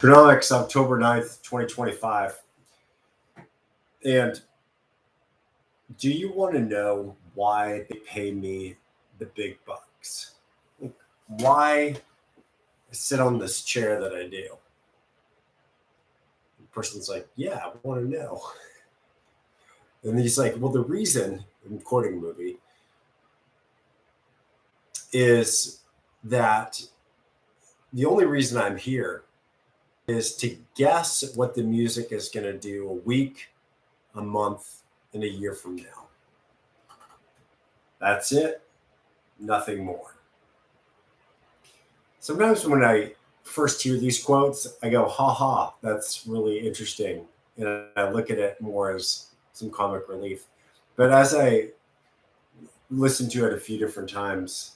Trunomics, October 9th, 2025. And do you want to know why they pay me the big bucks? Like, why I sit on this chair that I do? The person's like, yeah, I want to know. And he's like, well, the reason, I'm quoting a movie, is that the only reason I'm here is to guess what the music is going to do a week, a month, and a year from now. That's it. Nothing more. Sometimes when I first hear these quotes, I go, ha ha, that's really interesting. And I look at it more as some comic relief. But as I listen to it a few different times,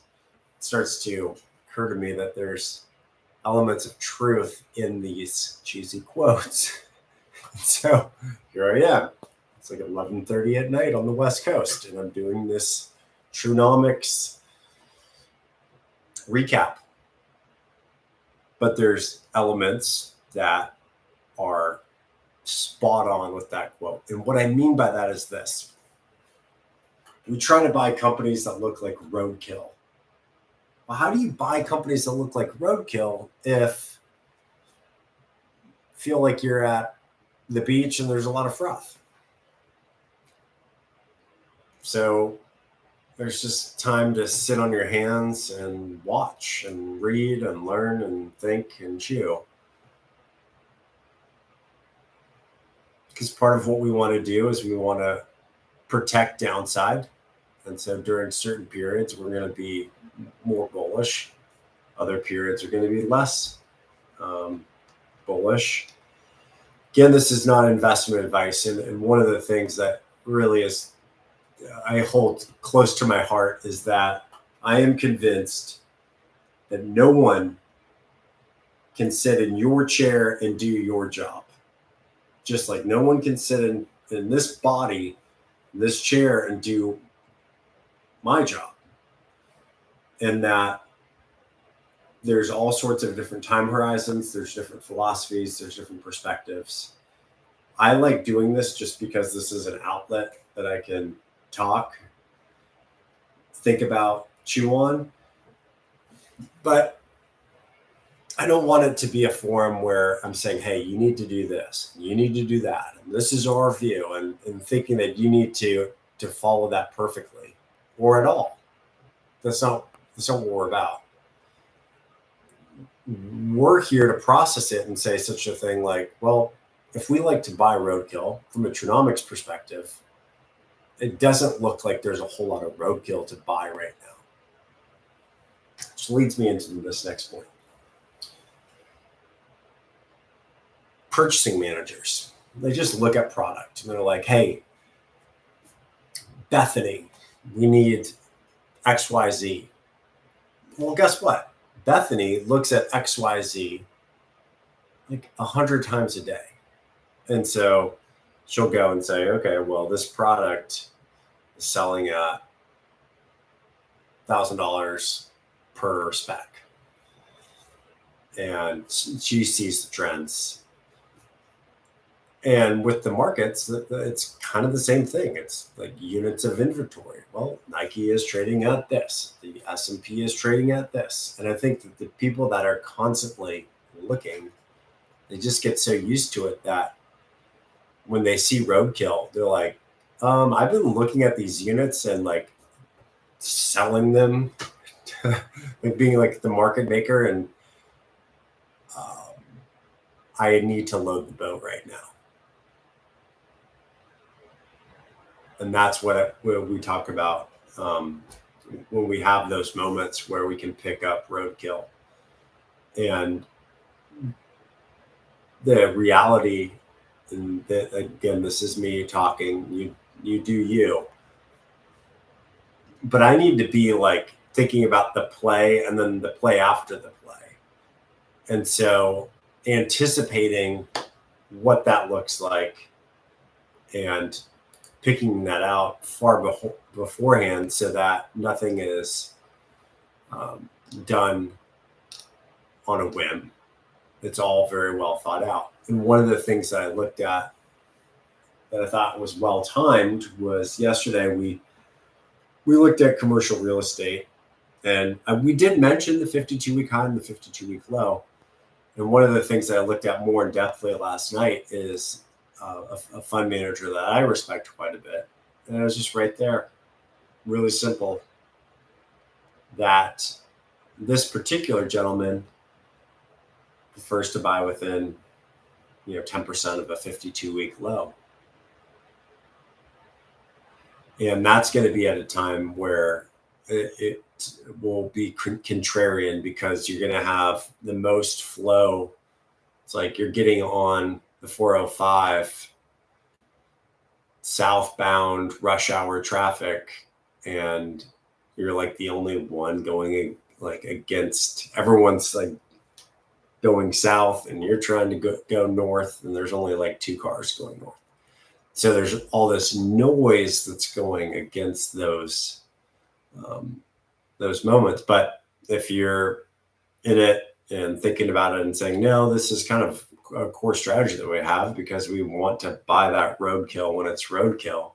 it starts to occur to me that there's elements of truth in these cheesy quotes. So here I am. It's like 11:30 at night on the West Coast, and I'm doing this Trunomics recap. But there's elements that are spot on with that quote. And what I mean by that is this. We try to buy companies that look like roadkill. Well, how do you buy companies that look like roadkill if you feel like you're at the beach and there's a lot of froth? So there's just time to sit on your hands and watch and read and learn and think and chew. Because part of what we want to do is we want to protect downside. And so during certain periods, we're going to be more bullish. Other periods are going to be less bullish. Again, this is not investment advice. And one of the things that really is I hold close to my heart is that I am convinced that no one can sit in your chair and do your job. Just like no one can sit in this body, in this chair, and do my job. And that there's all sorts of different time horizons, there's different philosophies, there's different perspectives. I like doing this just because this is an outlet that I can talk, think about, chew on. But I don't want it to be a forum where I'm saying, hey, you need to do this, you need to do that, and this is our view, and thinking that you need to follow that perfectly or at all. That's not what we're about. We're here to process it and say such a thing like, well, if we like to buy roadkill from a Trunomics perspective, it doesn't look like there's a whole lot of roadkill to buy right now. Which leads me into this next point. Purchasing managers, they just look at product and they're like, hey, Bethany, we need XYZ. Well, guess what? Bethany looks at XYZ like 100 times a day. And so she'll go and say, okay, well, this product is selling at $1,000 per spec. And she sees the trends. And with the markets, it's kind of the same thing. It's like units of inventory. Well, Nike is trading at this. The S&P is trading at this. And I think that the people that are constantly looking, they just get so used to it that when they see roadkill, they're like, I've been looking at these units and like selling them, like being like the market maker. And I need to load the boat right now. And that's what we talk about when we have those moments where we can pick up roadkill. And the reality, and that, again, this is me talking, you do you. But I need to be like thinking about the play and then the play after the play. And so anticipating what that looks like and picking that out far beforehand so that nothing is done on a whim. It's all very well thought out. And one of the things that I looked at that I thought was well timed was yesterday we looked at commercial real estate, and we did mention the 52-week high and the 52-week low. And one of the things that I looked at more in depthly last night is a fund manager that I respect quite a bit, and it was just right there, really simple. That this particular gentleman prefers to buy within 10% of a 52-week low. And that's going to be at a time where it will be contrarian, because you're going to have the most flow. It's like you're getting on the 405 southbound rush hour traffic, and you're like the only one going like against everyone's like going south, and you're trying to go north, and there's only like 2 cars going north. So there's all this noise that's going against those moments. But if you're in it and thinking about it and saying, no, this is kind of a core strategy that we have because we want to buy that roadkill when it's roadkill.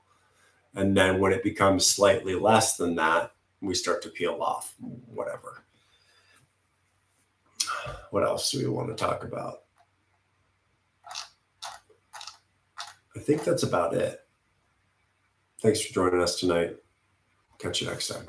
And then when it becomes slightly less than that, we start to peel off, whatever. What else do we want to talk about? I think that's about it. Thanks for joining us tonight. Catch you next time.